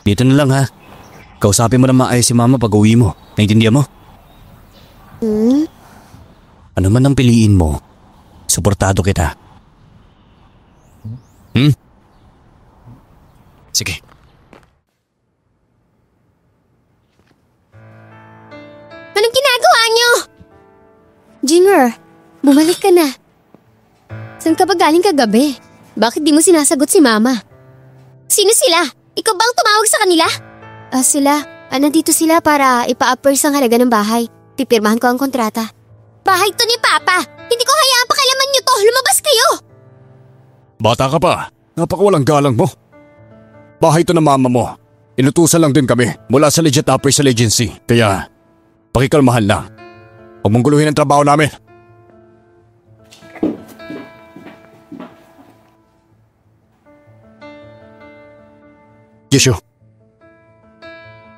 Dito na lang ha. Kausapin mo na maayos si mama pag uwi mo. Naintindihan mo? Ano man ang piliin mo, suportado kita. Sige. Anong ginagawa niyo? Jinger, bumalik ka na. Saan ka ba galing kagabi? Bakit di mo sinasagot si mama? Sino sila? Ikaw bang tumawag sa kanila? Nandito sila para ipa-uppers ang halaga ng bahay. Pipirmahan ko ang kontrata. Bahay to ni Papa! Hindi ko hayaan pakialaman niyo to! Lumabas kayo! Bata ka pa. Napakawalang galang mo. Bahay to ng mama mo. Inutusan lang din kami mula sa legit appraisal agency. Kaya, pakikalmahan lang. Huwag mong guluhin ang trabaho namin. Jisho.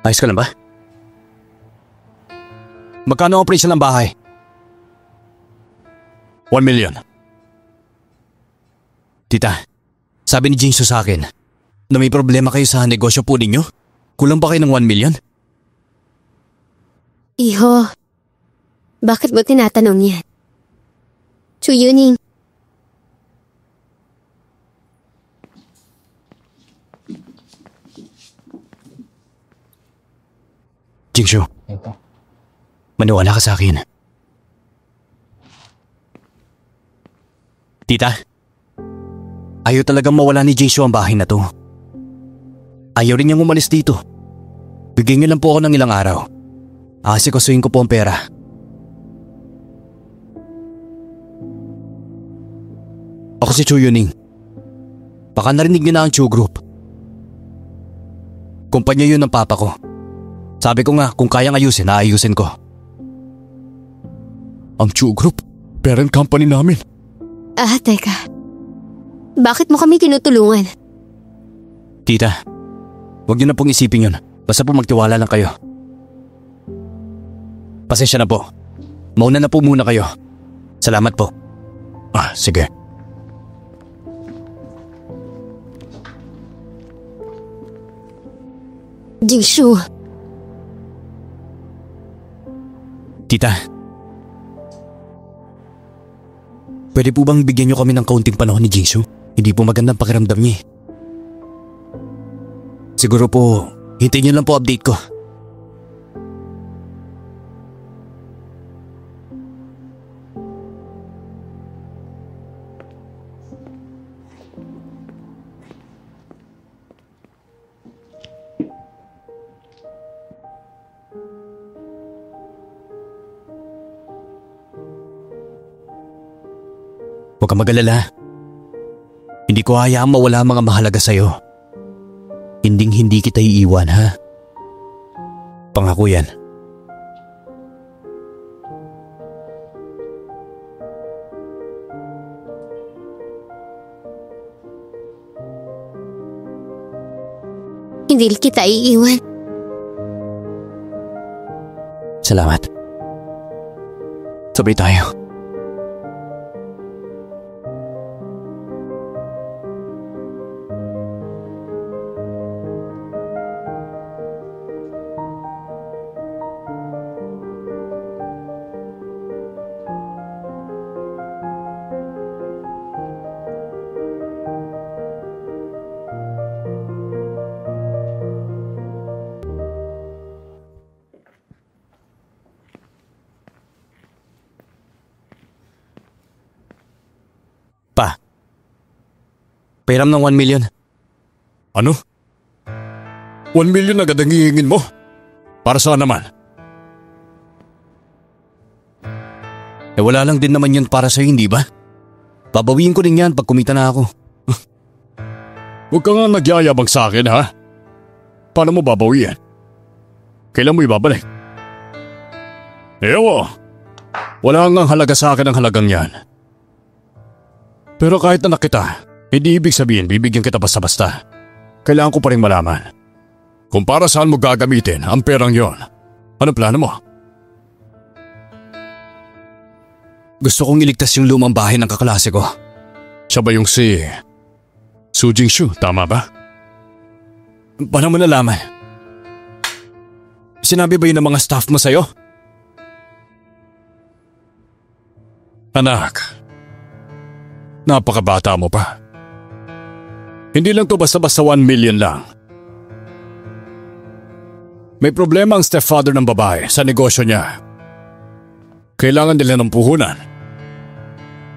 Ayos ka lang ba? Magkano ang appraisal ng bahay? 1 million. Tita, sabi ni Jingsu sa akin na may problema kayo sa negosyo po ninyo. Kulang ba kayo ng 1 million? Iho, bakit mo tinatanong yan? Chu Yuning. Jingsu, maniwala ka sa akin. Tita, ayaw talagang mawala ni Jingsu ang bahay na to. Ayaw rin niyang umalis dito. Bigyan niyo lang po ako ng ilang araw. Asikasuhin ko po ang pera. Ako si Chu Yuning. Baka narinig niyo na ang Chu Group. Kumpanya yun ng papa ko. Sabi ko nga, kung kayang ayusin, naayusin ko. Ang Chu Group? Parent company namin. Teka. Bakit mo kami tinutulungan? Tita, huwag niyo na pong isipin yun. Basta po magtiwala lang kayo. Pasensya na po. Mauna na po muna kayo. Salamat po. Sige. Jingsu. Tita, pwede po bang bigyan niyo kami ng kaunting panahon ni Jingsu? Hindi po magandang pakiramdam niya. Siguro po, hintayin niyo lang po update ko. Huwag kang mag-alala. Hindi ko hayaang mawala ang mga mahalaga sa'yo. Hinding-hindi kita iiwan, ha? Pangako yan. Hindi kita iiwan. Salamat. Sabay tayo. Pa, pairam ng 1 million. Ano? 1 million agad ang hihingin mo? Para saan naman? Wala lang din naman yun para sa'yo, hindi ba? Babawiin ko rin yan pag kumita na ako. Huwag ka nga nagyayabang sa akin, ha? Paano mo babawiin? Kailan mo ibabalik? Ewa, wala nga halaga sa akin ang halagang yan. Pero kahit anak kita, hindi ibig sabihin bibigyan kita basta-basta. Kailangan ko pa rin malaman kung para saan mo gagamitin ang perang yon. Anong plano mo? Gusto kong iligtas yung lumang bahay ng kaklase ko. Siya ba yung si Su Jingshu, tama ba? Paano mo nalaman? Sinabi ba yun ng mga staff mo sa'yo? Anak, napakabata mo pa. Hindi lang to basta-basta 1 million lang. May problema ang stepfather ng babae sa negosyo niya. Kailangan nila ng puhunan.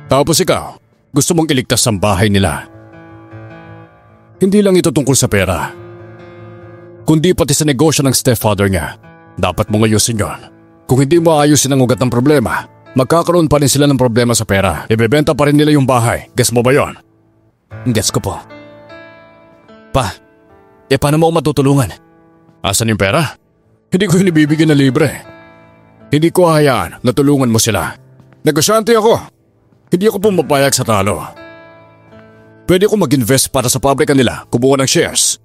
Tapos ikaw, gusto mong iligtas ang bahay nila. Hindi lang ito tungkol sa pera, kundi pati sa negosyo ng stepfather niya. Dapat mong ayusin yon. Kung hindi mo ayusin ang ugat ng problema, magkakaroon pa rin sila ng problema sa pera. Ibebenta pa rin nila yung bahay. Guess mo ba yon? Gets ko po. Pa, paano mo ako matutulungan? Asan yung pera? Hindi ko yun ibibigyan na libre. Hindi ko hayaan na tulungan mo sila. Negosyante ako. Hindi ako pumapayag sa talo. Pwede ko mag-invest para sa pabrika nila, kumuha ng shares.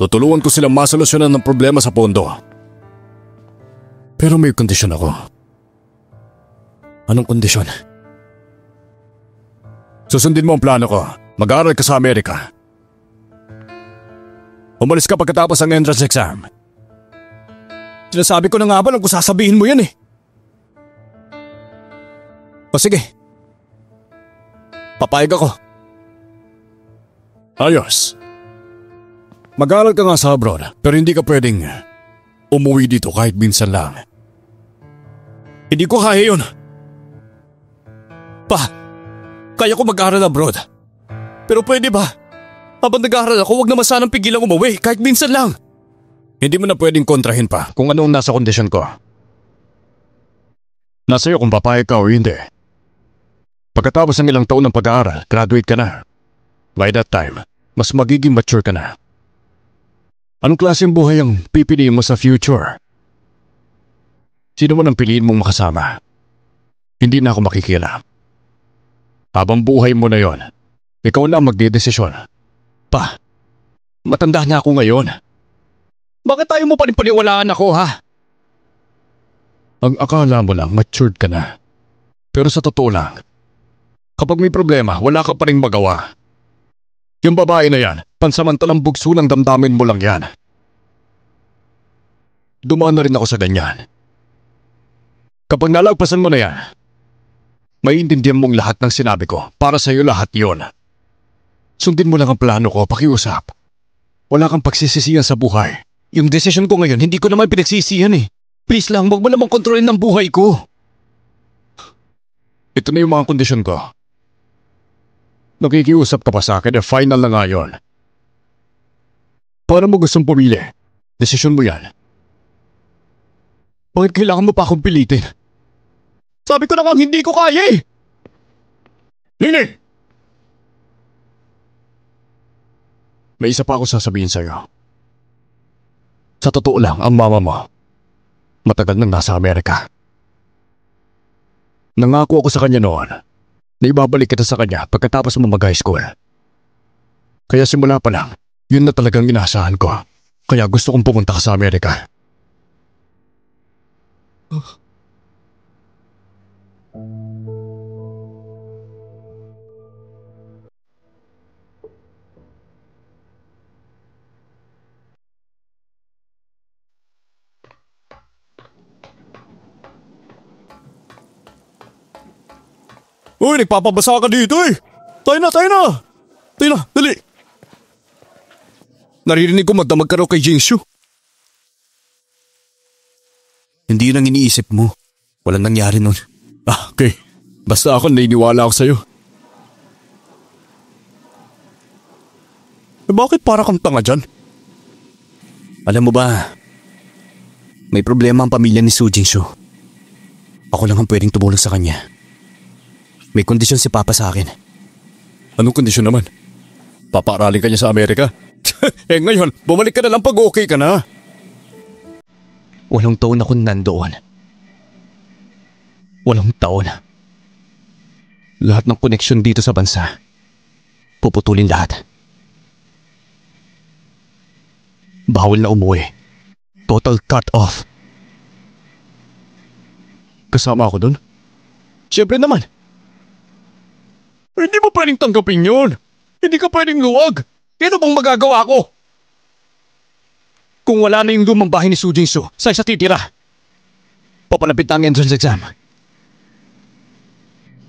Tutulungan ko silang masolusyonan ng problema sa pondo. Pero may kondisyon ako. Anong kondisyon? Susundin mo ang plano ko. Mag-aaral ka sa Amerika. Umalis ka pagkatapos ng entrance exam. Sinasabi ko na nga ba lang kung sasabihin mo yan eh. O sige. Papayag ako. Ayos. Mag-aaral ka nga sa abroad pero hindi ka pwedeng umuwi dito kahit minsan lang. Hindi ko kaya yun. Pa, kaya ko mag-aaral abroad. Pero pwede ba? Habang nag-aaral ako, huwag naman sanang pigilang umuwi kahit minsan lang. Hindi mo na pwedeng kontrahin pa kung anong nasa kondisyon ko. Nasa iyo kung papayag ka o hindi. Pagkatapos ng ilang taon ng pag-aaral, graduate ka na. By that time, mas magiging mature ka na. Anong klaseng buhay ang pipiliin mo sa future? Sino man ang piliin mong makasama? Hindi na ako makikialam. Habang buhay mo na yon, ikaw na ang magdedesisyon. Pa, matanda na ako ngayon. Bakit tayo mo pa rin paniwalaan ako ha? Ang akala mo lang matured ka na. Pero sa totoo lang, kapag may problema, wala ka pa rin magawa. Yung babae na yan, pansamantalang bugso ng damdamin mo lang yan. Dumaan na rin ako sa ganyan. Kapag nalagpasan mo na yan, maiintindihan mong lahat ng sinabi ko. Para sa'yo lahat yon. Sundin mo lang ang plano ko, pakiusap. Wala kang pagsisisihan sa buhay. Yung desisyon ko ngayon, hindi ko naman pinagsisihan eh. Please lang, huwag mo namang kontrolin ng buhay ko. Ito na yung mga kondisyon ko. Nakikiusap ka pa sa akin, final na nga yun. Paano mo gustong pumili? Desisyon mo yan. Bakit kailangan mo pa akong pilitin? Sabi ko na nga hindi ko kaya eh. Nini! May isa pa ako sasabihin sa'yo. Sa totoo lang, ang mama mo, matagal nang nasa Amerika. Nangako ako sa kanya noon na ibabalik kita sa kanya pagkatapos mo mag-high school. Kaya simula pa lang, yun na talagang inaasahan ko. Kaya gusto kong pumunta ka sa Amerika. Uy, nagpapabasa ka dito eh. Tayo na, tayo na. Tayo na, dali. Naririnig ko magdamag ka raw kay Jingshu. Hindi yun ang iniisip mo. Walang nangyari nun. Ah, okay. Basta ako naniniwala ako sa'yo. Bakit para kang tanga dyan? Alam mo ba, may problema ang pamilya ni Su Jingshu. Ako lang ang pwedeng tumulong sa kanya. May kondisyon si Papa sa akin. Anong kondisyon naman? Papaaralin ka niya sa Amerika? Ngayon, bumalik ka na lang pag okay ka na. 8 taon akong nandoon. 8 taon. Lahat ng koneksyon dito sa bansa, puputulin lahat. Bawal na umuwi. Total cut off. Kasama ako dun? Siyempre naman. Hindi mo pwedeng tanggapin yun. Hindi ka pwedeng luwag. Ano bang magagawa ko? Kung wala na yung lumang bahay ni Su Jingsu, saan siya titira? Papalapit na ang entrance exam.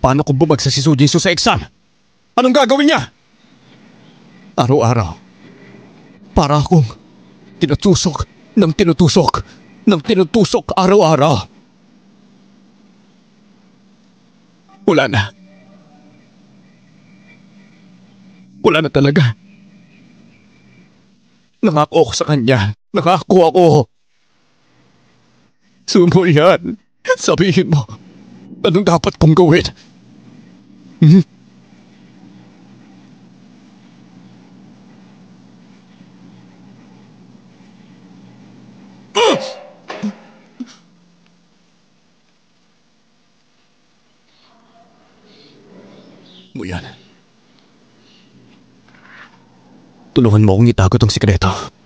Paano kung bumagsak si Su Jingsu sa exam? Anong gagawin niya? Araw-araw, para akong tinutusok ng tinutusok araw-araw. Wala na. Wala na talaga. Nangako ako sa kanya. Nangako ako. Sumo yan. Sabihin mo, anong dapat kong gawin? Mo yan. Tulungan mo akong itago tong sikreto.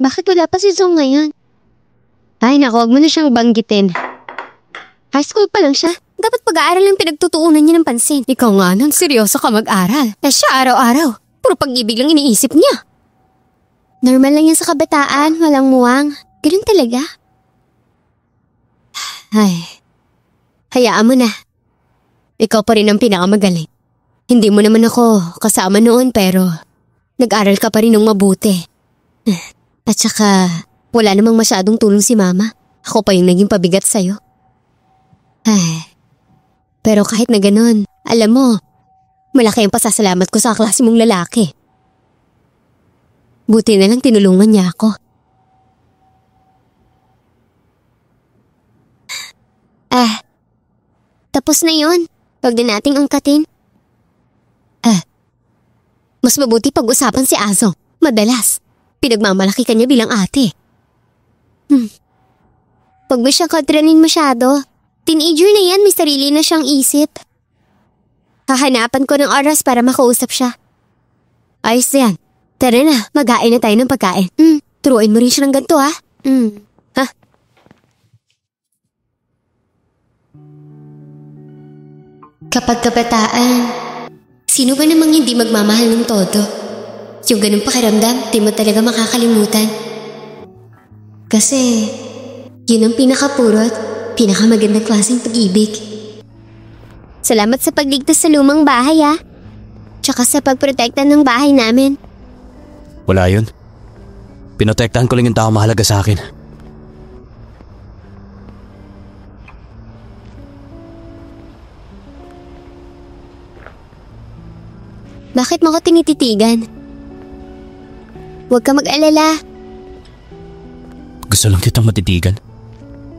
Bakit wala pa si Zong ngayon? Ay naku, huwag mo na siyang banggitin. High school pa lang siya. Dapat pag-aaral ang pinagtutuunan niya ng pansin. Ikaw nga nang seryoso ka mag-aral. Siya araw-araw. Puro pag-ibig lang iniisip niya. Normal lang yan sa kabataan, walang muwang. Ganun talaga. Ay, hayaan mo na. Ikaw pa rin ang pinakamagaling. Hindi mo naman ako kasama noon pero nag-aral ka pa rin ng mabuti. At saka, wala namang masyadong tulong si Mama. Ako pa yung naging pabigat sa'yo. Ay, pero kahit na ganun, alam mo, malaki ang pasasalamat ko sa klase mong lalaki. Buti na lang tinulungan niya ako. Tapos na yun. Huwag na nating angkatin. Mas mabuti pag-usapan si Azong. Madalas. Pinagmamalaki ka niya bilang ate. Huwag mo siyang kadranin masyado. Teenager na yan, may sarili na siyang isip. Hahanapan ko ng oras para makausap siya. Ayos yan. Tara na, mag-hain na tayo ng pagkain. Turuin mo rin siya ng ganito ha. Ha? Kapag kabataan, sino ba namang hindi magmamahal ng todo? Yung ganung pakiramdam, di mo talaga makakalimutan. Kasi, yun ang pinakapurot, pinakamagandang klaseng pag-ibig. Salamat sa pagligtas sa lumang bahay ha. Tsaka sa pagprotekta ng bahay namin. Wala yun. Pinotektahan ko lang yung tao mahalaga sa akin. Bakit mo ko tinititigan? Huwag ka mag-alala. Gusto lang kitang matitigan.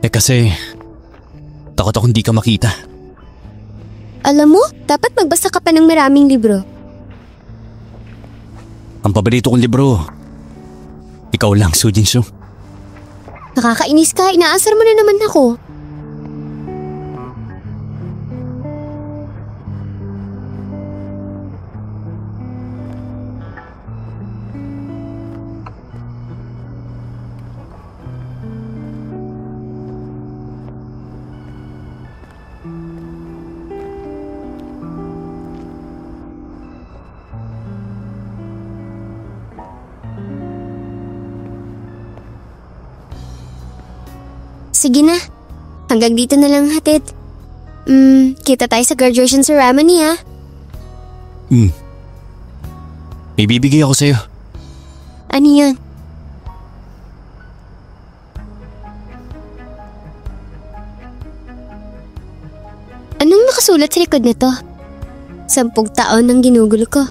Kasi, takot ako hindi ka makita. Alam mo, dapat magbasa ka pa ng maraming libro. Ang paborito kong libro, ikaw lang, Su Jingsu. Nakakainis ka, inaasar mo na naman ako. Sige na. Hanggang dito na lang hatid. Kita tayo sa graduation ceremony ha. May bibigay ako sa'yo. Ano yun? Anong nakasulat sa likod nito? 10 taon ang ginugulo ko.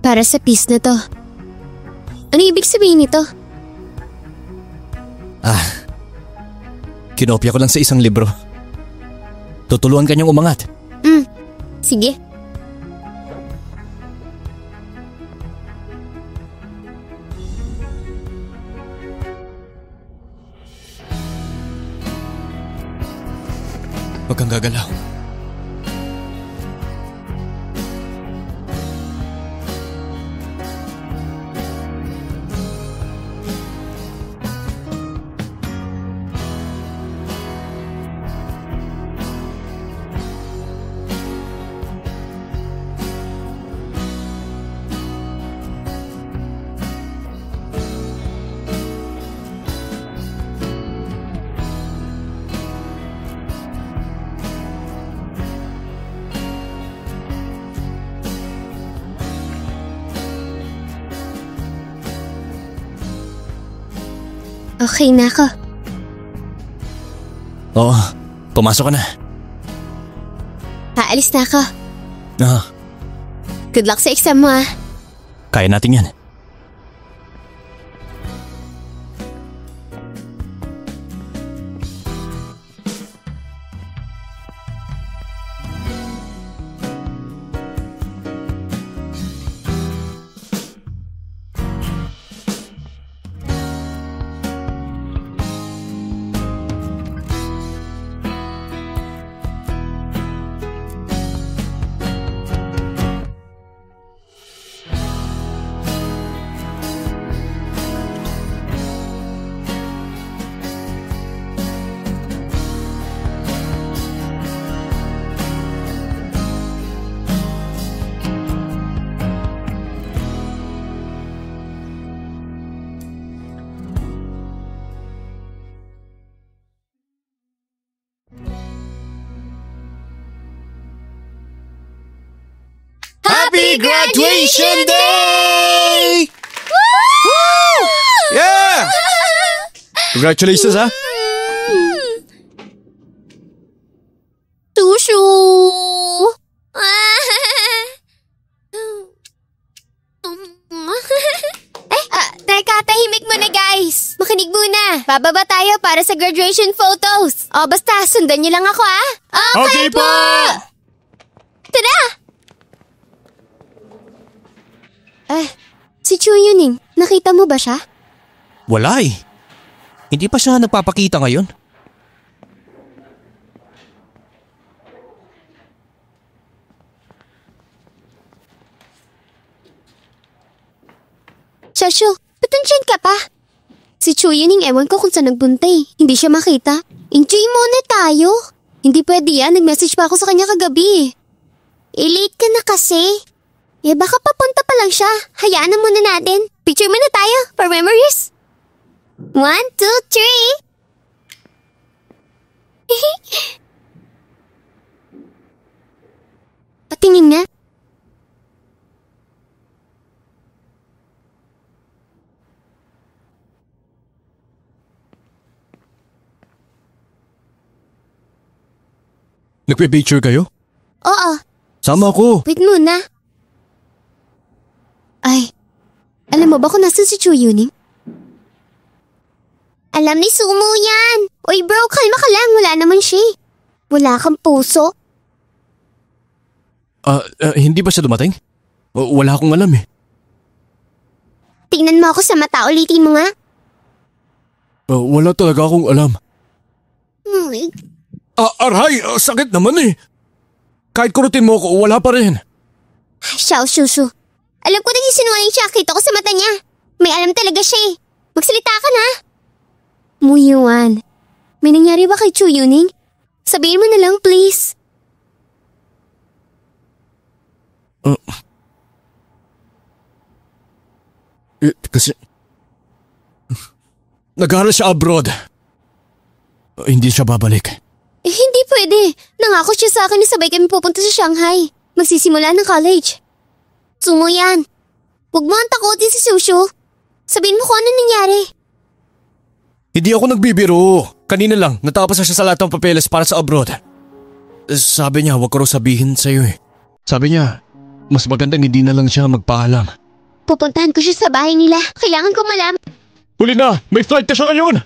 Para sa piece na to. Ano ibig sabihin nito? Kinopya ko lang sa isang libro. Tutulungan ka niyang umangat. Sige. Huwag kang gagalaw. Okay na ako. Oo, pumasok ka na. Aalis na ako. Ah, Good luck sa exam mo ah. kaya natin yan. Happy Graduation Day! Woo! Yeah! Congratulations, ha? Tushu! Teka, tahimik muna guys. Makinig muna. Bababa tayo para sa graduation photos. O basta, sundan niyo lang ako ah. Okay po! Tara! Si Chu Yuning, nakita mo ba siya? Wala eh. Hindi pa siya nagpapakita ngayon. Shashu, ba't nandyan ka pa? Si Chu Yuning ewan ko kung saan nagbuntay. Hindi siya makita. Enjoy muna tayo. Hindi pwede yan, nag-message pa ako sa kanya kagabi. Late ka na kasi. Baka papunta pa lang siya. Hayaan na muna natin. Picture muna tayo for memories. 1, 2, 3. Patingin nga. Nagpe-picture kayo? Oo, Sama ako. wait muna. Ay, alam mo ba kung nasan si Chu Yuning? Alam ni Sumo yan. Uy bro, kalma ka lang. Wala naman siya. Wala kang puso. Hindi ba siya dumating? Wala akong alam eh. Tingnan mo ako sa mata. Ulitin mo nga. Wala talaga akong alam. Aray! Sakit naman eh. Kahit kurutin mo ako, wala pa rin. Xiao Shushu. Alam ko nagsisinungaling siya. Kita ko sa mata niya. May alam talaga siya eh. Magsalita ka na. Muyuan. May nangyari ba kay Chu Yuning? Sabihin mo na lang please. Kasi... Nag-aaral siya abroad. Hindi siya babalik. Hindi pwede. Nangako siya sa akin na sabay kami pupunta sa Shanghai. Magsisimula ng college. Sumo yan. Huwag mo ang takutin si Sushu. Sabihin mo kung ano nangyari. Hindi ako nagbibiro. Kanina lang, natapos na siya sa lahat ng papeles para sa abroad. Sabi niya, huwag ko raw sabihin sa'yo eh. Sabi niya, mas magandang hindi na lang siya magpaalam. Pupuntahan ko siya sa bahay nila. Kailangan ko malaman. Huli na! May flight na siya ngayon!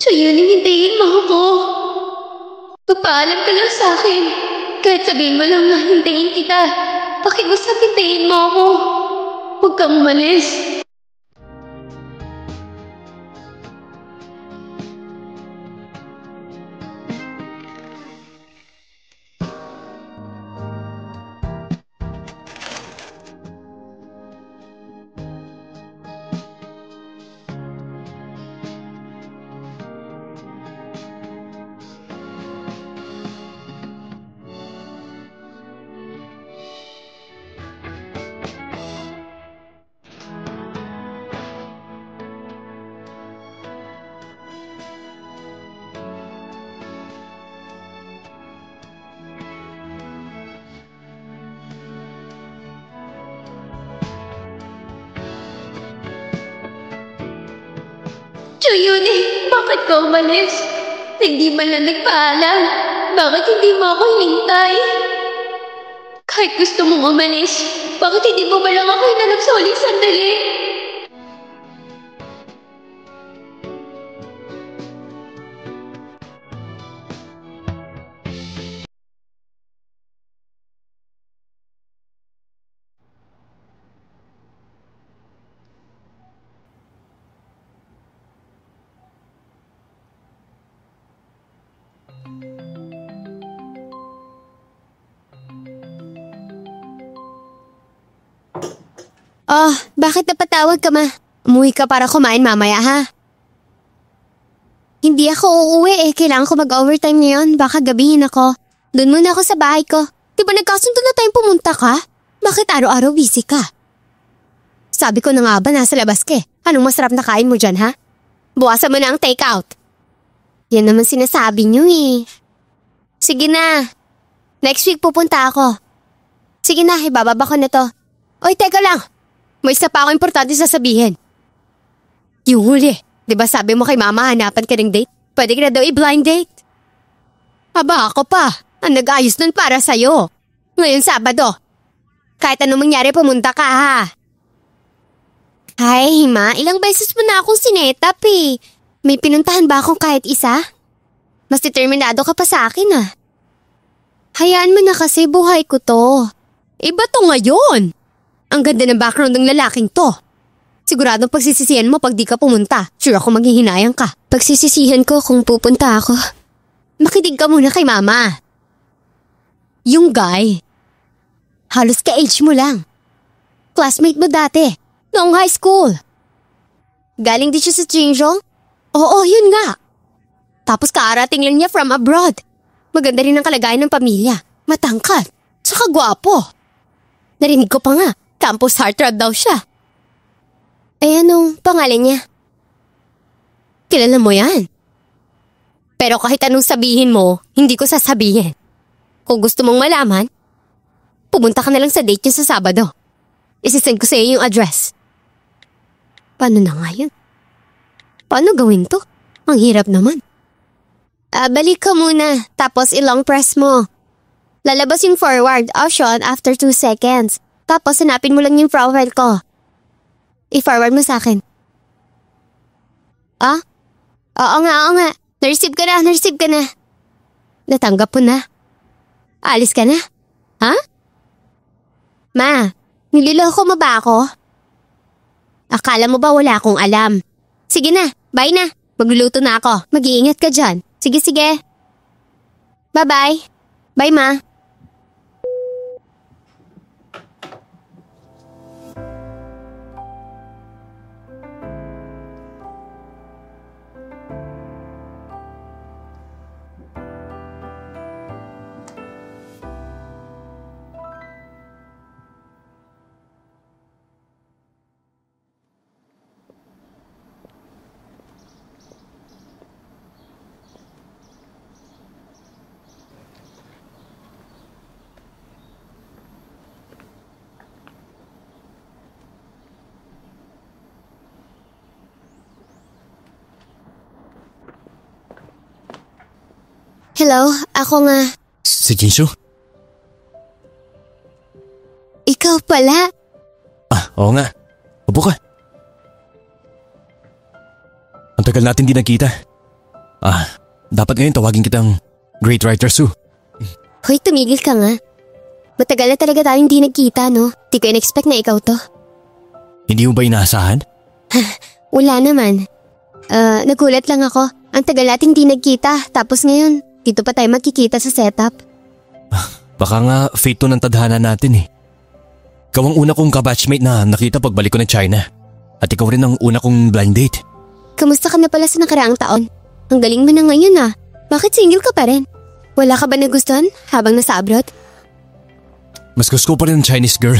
Chuyuning, hintayin mo ako. Magpaalam ka lang sa akin. Kahit sabihin mo lang na hintayin kita. Pakiusap, hintayin mo ako. Huwag kang umalis. Chuyuning, bakit ka umalis? Hindi man lang nagpaalam. Bakit hindi mo ako hinintay? Kahit gusto mong umalis, bakit hindi mo ba lang ako hinanap sa huling sandali? Oh, bakit napatawag ka, Ma? Umuwi ka para kumain mamaya, ha? Hindi ako uuwi eh. Kailangan ko mag-overtime ngayon. Baka gabihin ako. Doon muna ako sa bahay ko. Di ba nagkasundo na tayong pumunta ka? Bakit araw-araw busy ka? Sabi ko na nga ba nasa labas ka eh. Anong masarap na kain mo dyan, ha? Buwasan mo na ang take-out. Yan naman sinasabi niyo eh. Sige na. Next week pupunta ako. Sige na, ibababa ko na to. Oy, teka lang. May isa pa ako importante sasabihin. Yung huli, di ba sabi mo kay Mama hanapan ka ng date? Pwede ka na daw i-blind date. Aba ako pa, ang nag-ayos nun para sa'yo. Ngayon Sabado. Kahit anong mangyari pumunta ka ha. Ay, Ma, ilang beses mo na akong sinetap eh. May pinuntahan ba akong kahit isa? Mas determinado ka pa sa akin ah. Hayaan mo na kasi buhay ko to. Iba to ngayon. Ang ganda ng background ng lalaking to. Siguradong pagsisisihan mo pag di ka pumunta. Sure ako maghihinayang ka. Pagsisisihan ko kung pupunta ako. Makinig ka muna kay Mama. Yung guy, halos ka-age mo lang. Classmate mo dati, noong high school. Galing din siya sa Jinjong? Oo, yun nga. Tapos kaarating lang niya from abroad. Maganda rin ang kalagayan ng pamilya. Matangkad, tsaka gwapo. Narinig ko pa nga. Campus heartthrob daw siya. Eh anong pangalan niya? Kilala mo yan. Pero kahit anong sabihin mo, hindi ko sasabihin. Kung gusto mong malaman, pumunta ka na lang sa date niya sa Sabado. Isisend ko sa iyo yung address. Paano na nga yun? Paano gawin to? Ang hirap naman. Balik ka muna, tapos i-long press mo. Lalabas yung forward option after 2 seconds. Tapos hanapin mo lang yung profile ko. I-forward mo sa akin. Ah? Oo nga. Na-receive ka na. Natanggap mo na. Alis ka na? Ha? Ma, nililoko mo ba ako? Akala mo ba wala akong alam? Sige na, bye na. Magluluto na ako. Mag-iingat ka dyan. Sige. Bye-bye. Bye, Ma. Hello, ako nga. Si Jinshu? Ikaw pala? Oo nga. Upo ka. Ang tagal natin di nagkita. Dapat ngayon tawagin kitang Great Writer Sue. Hoy, tumigil ka nga. Matagal na talaga tayong hindi nagkita, no? Di ko in-expect na ikaw to. Hindi mo ba inaasahan? Wala naman. Nagulat lang ako. Ang tagal natin hindi nagkita. Tapos ngayon, dito pa tayo magkikita sa setup. Baka nga fate to ng tadhana natin eh. Ikaw ang una kong kabatchmate na nakita pagbalik ko ng China. At ikaw rin ang una kong blind date. Kamusta ka na pala sa nakaraang taon? Ang galing mo na ngayon ah. Bakit single ka pa rin? Wala ka ba nagustuhan habang nasa abroad? Mas gusto ko pa rin ang Chinese girl.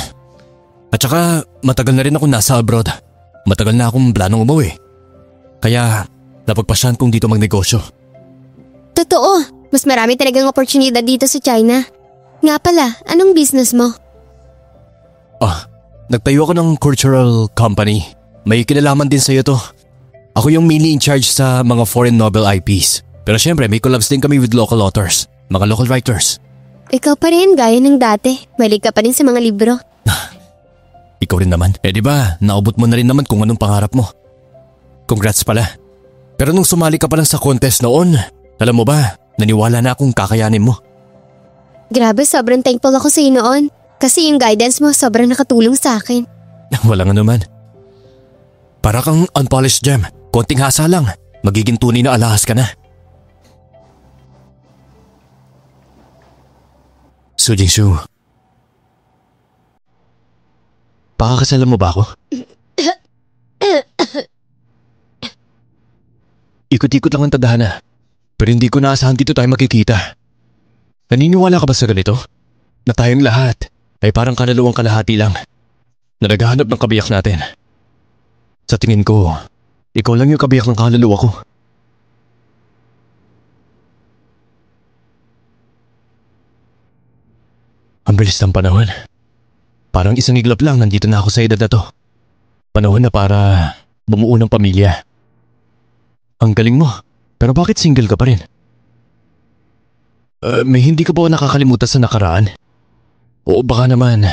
At saka matagal na rin ako nasa abroad. Matagal na akong planong umuwi. Kaya napagpasyahan kong dito magnegosyo. Totoo, mas marami talagang oportunidad dito sa China. Nga pala, anong business mo? Nagtayo ako ng cultural company. May kinalaman din sa'yo to. Ako yung mainly in charge sa mga foreign novel IPs. Pero syempre may collabs din kami with local authors, mga local writers. Ikaw pa rin, gaya ng dati. Mahilig ka pa rin sa mga libro. Ikaw rin naman. Di ba, naubot mo na rin naman kung anong pangarap mo. Congrats pala. Pero nung sumali ka pa lang sa contest noon, alam mo ba, naniwala na akong kakayanin mo. Grabe, sobrang thankful ako sa iyo noon. Kasi yung guidance mo sobrang nakatulong sa akin. Walang anuman. Para kang unpolished gem. Konting hasa lang, magiging tunay na alahas ka na. Su Jingshu, pakakasalan mo ba ako? Ikot-ikot lang ang tadhana, pero hindi ko naasahan dito tayo makikita. Naniniwala ka ba sa ganito? Na tayong lahat ay parang kaluluwang kalahati lang na naghahanap ng kabiyak natin. Sa tingin ko, ikaw lang yung kabiyak ng kaluluwa ko. Ang bilis ng panahon. Parang isang iglap lang nandito na ako sa edad na to. Panahon na para bumuo ng pamilya. Ang galing mo, pero bakit single ka pa rin? May hindi ka ba nakakalimutan sa nakaraan? O baka naman,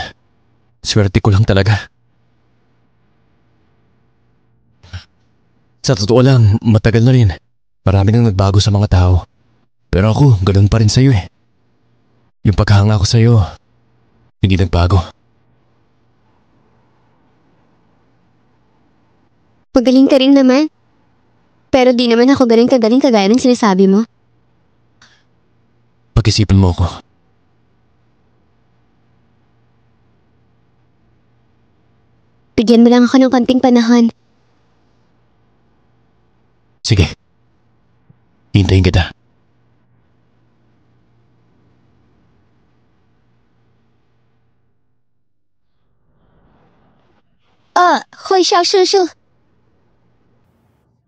swerte ko lang talaga. Sa totoo lang, matagal na rin. Marami nang nagbago sa mga tao. Pero ako, ganun pa rin sa'yo eh. Yung paghanga ko sa'yo, hindi nagbago. Magaling ka rin naman. Pero di naman ako galing kagaya ng sinasabi mo. Pag-isipan mo ako. Bigyan mo lang ako ng konting panahon. Sige. Hintayin kita. Hoy Xiao Shushu.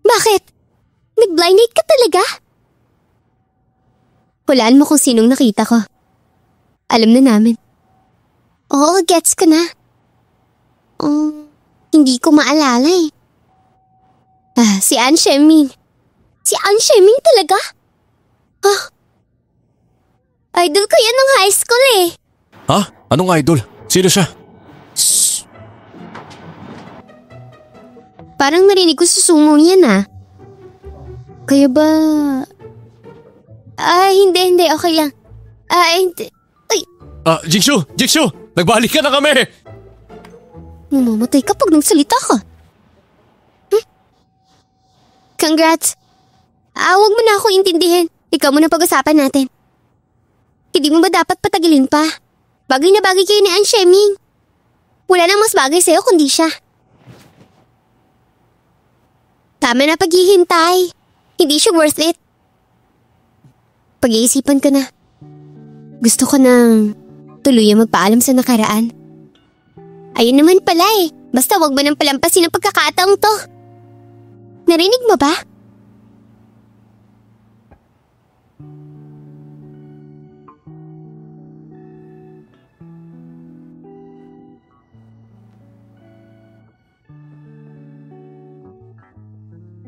Bakit? Nag-blind date ka talaga? Hulaan mo kung sinong nakita ko. Alam na namin. Oo, gets ko na. Hindi ko maalala eh. Si Anne Sheming. Si Anne Sheming talaga? Idol ko yan ng high school eh. Ha? Anong idol? Sino siya? Parang narinig ko sa sumo niyan ah. Kaya ba... hindi. Okay lang. Hindi. Jingshu! Nagbalik ka na kami! Mamamatay ka pag nagsalita ka. Congrats. Huwag mo na akong intindihin. Ikaw muna pag-usapan natin. Hindi mo ba dapat patagilin pa? Bagay na bagay kayo ni Anne Sheming. Wala nang mas bagay sa'yo kundi siya. Tama na paghihintay. Hindi siya worth it. Pag-iisipan ko na. Gusto ko nang tuluyang magpaalam sa nakaraan. Ayun naman pala eh. Basta wag mo nang palampasin ang pagkakataong to. Narinig mo ba?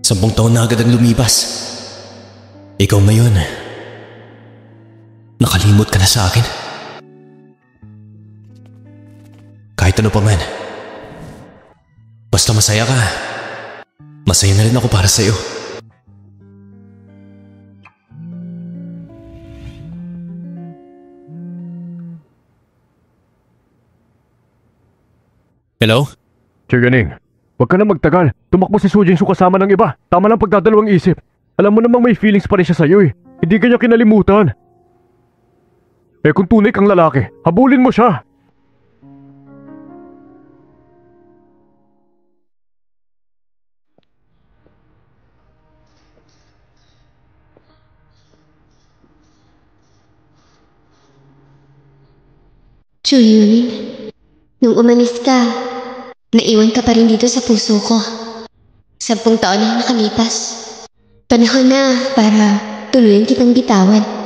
Sampung taon na agad ang lumipas. Ikaw ngayon, nakalimot ka na sa akin. Kahit ano pa man, basta masaya ka, masaya na rin ako para sa'yo. Hello? Chiganing, huwag ka na magtagal. Tumakbo si Sujingsu kasama ng iba. Tama lang pagdadalawang isip. Alam mo namang may feelings pa rin siya sa'yo eh. Hindi ka niya kinalimutan. Eh kung tunay kang lalaki, habulin mo siya. Chuyun, nung umalis ka, naiwan ka pa rin dito sa puso ko. 10 taon na nakalipas. Panahon na para tuluyan kitang bitawan.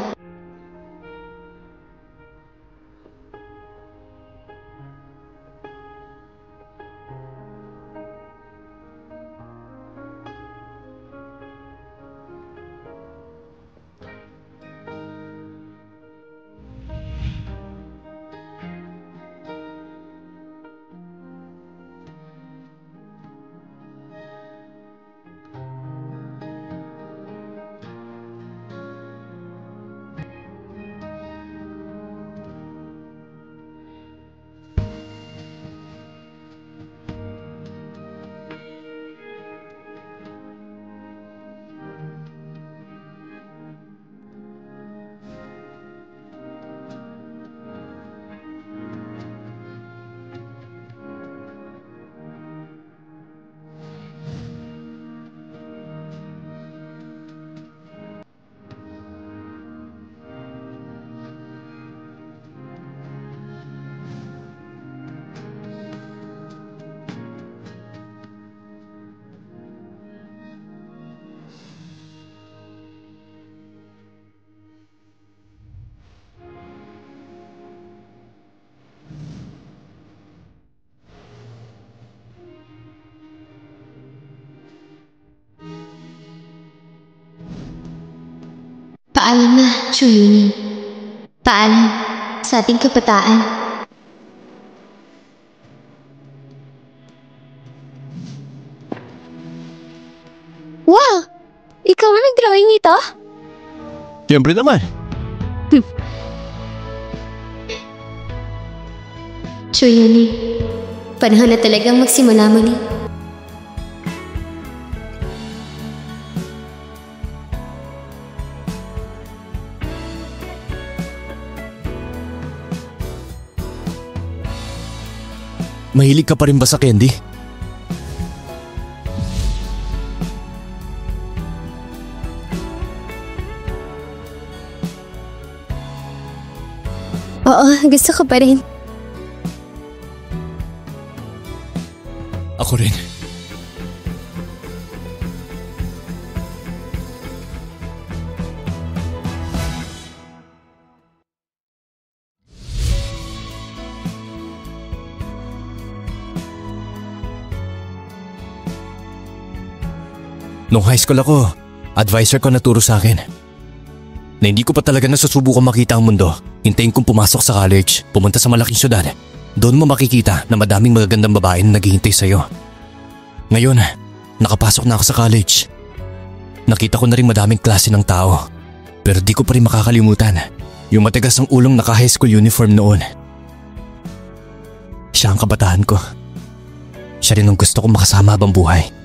Paalam na, Chuyuni. Paalam sa ating kabataan. Wow! Ikaw na nag-drawing ito? Siyempre naman. Chuyuni, panahon na talagang magsimula muli. Mahilig ka pa rin ba sa candy? Oo, gusto ko pa rin. Ako rin. Nung high school ako, advisor ko naturo sa akin na hindi ko pa talaga nasusubukan makita ang mundo. Hintayin kong pumasok sa college, pumunta sa malaking syudad. Doon mo makikita na madaming magagandang babae na naghihintay sa'yo. Ngayon, nakapasok na ako sa college. Nakita ko na rin madaming klase ng tao. Pero di ko pa rin makakalimutan yung matigas ng ulong naka-high school uniform noon. Siya ang kabataan ko. Siya rin ang gusto kong makasama habang buhay.